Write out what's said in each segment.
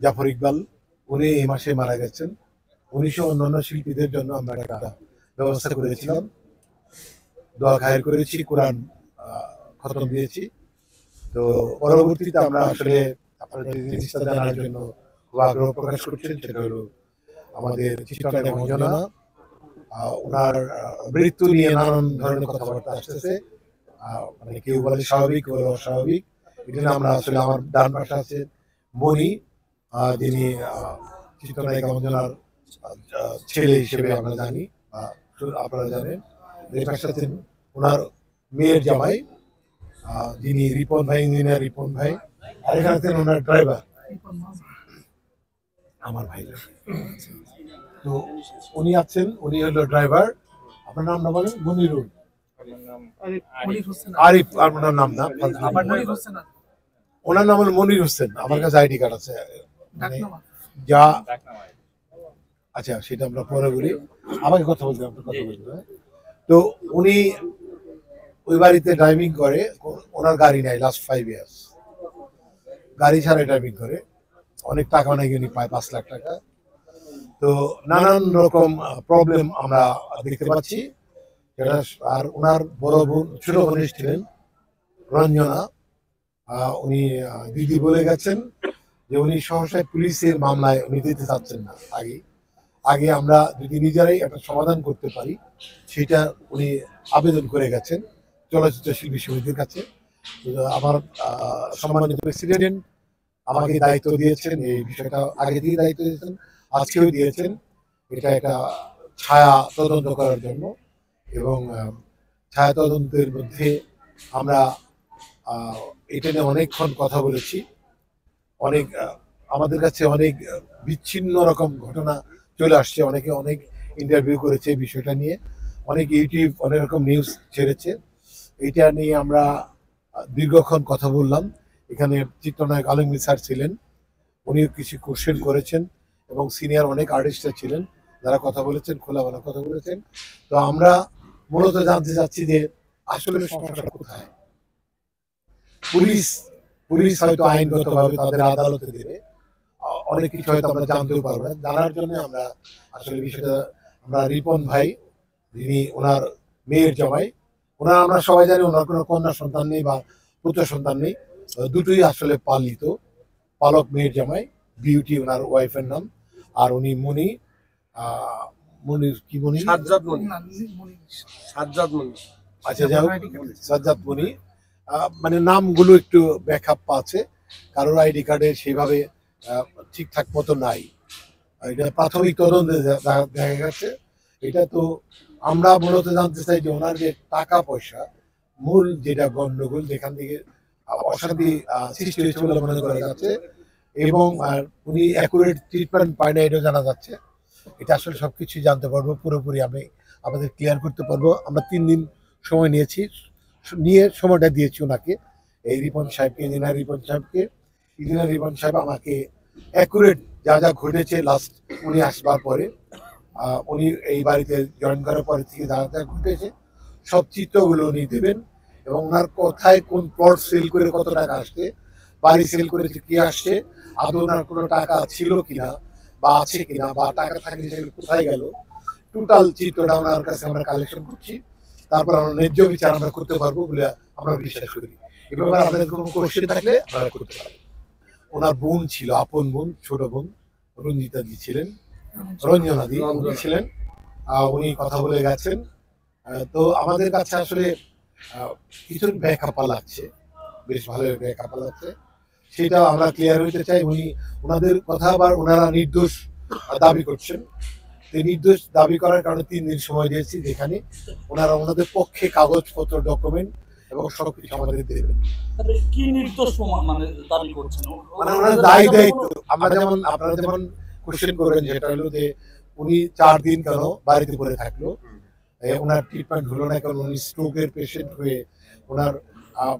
জাফর ইকবাল, উনি এই মাসে মারা গেছেন। ১৯০০ অন্যান্য শিল্পীদের জন্য আমরা একটা ব্যবস্থা করেছিলাম, দোয়া খায়ের করেছি, কোরআন খতম দিয়েছি। তো পরবর্তীতে আমরা আসলে আপনাদের জিনিসটা জানার জন্য খুব আগ্রহ প্রকাশ করছেন, সেটা হলো আমাদের চিত্রনায়ক অঞ্জনা, ওনার মৃত্যু নিয়ে নানান ধরনের কথাবার্তা আসতেছে। মানে কেউ বলে স্বাভাবিক, কেউ বলে অস্বাভাবিক। এই জন্য আমরা আসলে, আমার ডান পাশে আছে মণি, যিনি চিত্রনায়িকা অঞ্জনার ছেলে হিসেবে আমরা জানি, আপনারা জানেন। এই পাশে আছেন ওনার মেয়ের জামাই, যিনি রিপন ভাই, ইঞ্জিনিয়ার রিপন ভাই। আর এখানে আছেন ওনার ড্রাইভার, আমার ভাই। তো উনি আছেন, উনি হলো ড্রাইভার। আপনার নামটা বলেন? মনিরুল, আরিফ। আপনার নাম না? ওনার নাম হলো মনির হোসেন। আমার কাছে আইডি কার্ড আছে, মানে যা। আচ্ছা, সেটা আমরা পরে বলি, আমাকে কথা বলতে কথা বলতে। তো উনি ওই বাড়িতে ড্রাইভিং করে, ওনার গাড়ি নাই লাস্ট 5 ইয়ার্স, গাড়ি ছাড়া ড্রাইভিং করে। অনেক টাকা নাকি উনি পায়, 5 লাখ টাকা। তো নানান রকম প্রবলেম আমরা দেখতে পাচ্ছি। আর ওনার বড় বোন, ছোট বোন ছিলেন রঞ্জনা, উনি দিদি বলে গেছেন যে উনি সহসায় পুলিশের মামলায় উনি দিতে চাচ্ছেন না। আগে আমরা যদি নিজেরাই একটা সমাধান করতে পারি, সেটা উনি আবেদন করে গেছেন চলচ্চিত্র শিল্পী সমিতির কাছে। আমার সম্মানিত প্রেসিডেন্ট আমাকে দায়িত্ব দিয়েছেন, এই বিষয়টা আগে দিয়ে দায়িত্ব দিয়েছেন, আজকেও দিয়েছেন, এটা একটা ছায়া তদন্ত করার জন্য। এবং ছায়া তদন্তের মধ্যে আমরা এটা নিয়ে অনেকক্ষণ কথা বলেছি। অনেক আমাদের কাছে অনেক বিচ্ছিন্ন রকম ঘটনা চলে আসছে, অনেকে অনেক ইন্টারভিউ করেছে বিষয়টা নিয়ে, অনেক ইউটিউব অনেক রকম নিউজ ছেড়েছে। এটা নিয়ে আমরা দীর্ঘক্ষণ কথা বললাম। এখানে চিত্রনায়ক আলমগীর স্যার ছিলেন, উনিও কিছু কোশ্চেন করেছেন, এবং সিনিয়র অনেক আর্টিস্টরা ছিলেন যারা কথা বলেছেন, খোলামেলা কথা বলেছেন। তো আমরা মূলত জানতে চাচ্ছি যে আসলে সমস্যাটা কোথায়। পুলিশ হয়তো আইনগতভাবে তাদের আদালতে দেবে, অনেক কিছু হয়তো আমরা জানতেও পারবো না। জানার জন্য আমরা আসলে বিষয়টা, আমরা রিপন ভাই, যিনি ওনার মেয়ের জামাই, ওনার আমরা সবাই জানি ওনার কোনো কন্যা সন্তান নেই বা পুত্র সন্তান নেই, দুটোই আসলে পালক মেয়ের জামাই। বিউটি ওনার ওয়াইফের নাম। আর উনি মণি, মনির কি মণি? সাজ্জাদ মণি। আচ্ছা, যাই হোক, সাজ্জাদ মণি। মানে নামগুলো একটু ব্যাকআপ আছে, কারোর আইডি কার্ডে সেইভাবে ঠিকঠাক মতো নাই। এটা প্রাথমিক তদন্তে দেখা গেছে। এটা তো আমরা মূলত জানতে চাই যে ওনার যে টাকা পয়সা, মূল যেটা গন্ডগোল, যেখান থেকে অশান্তি সৃষ্টি হয়েছে বলে মনে করা যাচ্ছে, এবং উনি অ্যাকুরেট ট্রিটমেন্ট পায় না, এটা জানা যাচ্ছে। এটা আসলে সবকিছু জানতে পারবো, পুরোপুরি আমি আমাদের ক্লিয়ার করতে পারবো। আমরা 3 দিন সময় নিয়ে সময়টা দিয়েছি ওনাকে, এই রিপন সাহেবকে, ইঞ্জিনিয়ার রিপন সাহেবকে। ইঞ্জিনিয়ার রিপন সাহেব আমাকে অ্যাকুরেট যা যা ঘটেছে লাস্ট উনি আসবার পরে, উনি এই বাড়িতে জয়েন করার পরে থেকে যা যা ঘটেছে সব চিত্রগুলো উনি দেবেন, এবং ওনার কোথায় কোন প্লট সেল করে কত টাকা আসছে, বাড়ি সেল করেছে কি আসছে, আদৌ ওনার কোনো টাকা ছিল কিনা বা আছে কিনা, বা টাকা থাকলে সেগুলো কোথায় গেল, টোটাল চিত্রটা ওনার কাছে আমরা কালেকশন করছি। তারপর আমরা ন্যায্য বিচার আমরা করতে পারবো বলে আমরা বিশ্বাস করি। এবার আপনাদের কোনো কোশ্চেন থাকলে আপনারা করতে পারবেন। ওনার বোন ছিল, আপন বোন, ছোট বোন রঞ্জিতা দি ছিলেন, রঞ্জনা দি ছিলেন, উনি কথা বলে গেছেন। তো আমাদের কাছে আসলে কিছু ব্যাখ্যা লাগছে, বেশ ভালো ব্যাখ্যা লাগছে, সেটা আমরা ক্লিয়ার হইতে চাই। ওনাদের কথা আবার ওনারা নির্দোষ দাবি করছেন। নির্দোষ দাবি করার কারণে 3 দিন সময় দিয়েছি, যেখানে ওনারা ওনাদের পক্ষে কাগজপত্র, ডকুমেন্ট এবং সবকিছু আমাদের দেবেন। কি নির্দোষ মানে দাবি করছেন? মানে ওনার দায়িত্ব, আমরা যেমন, আপনারা যেমন কোশ্চেন করবেন, যেটা হলো যে উনি 4 দিন কেন বাড়িতে পড়ে থাকলো, ওনার ট্রিটমেন্ট হলো না কেন, উনি স্ট্রোকের পেশেন্ট হয়ে ওনার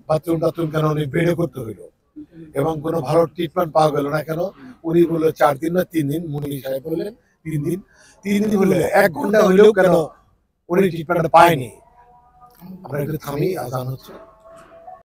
বাথরুম কেন উনি বেডে করতে হইলো, এবং কোনো ভালো ট্রিটমেন্ট পাওয়া গেল না কেন। উনি বললো 4 দিন না 3 দিন, মুনি সাহেব বললেন 3 দিন। 3 দিন হলে 1 ঘন্টা হইলেও কেন উনি ট্রিটমেন্ট পায়নি। আমরা একটু থামি, আজান হচ্ছে।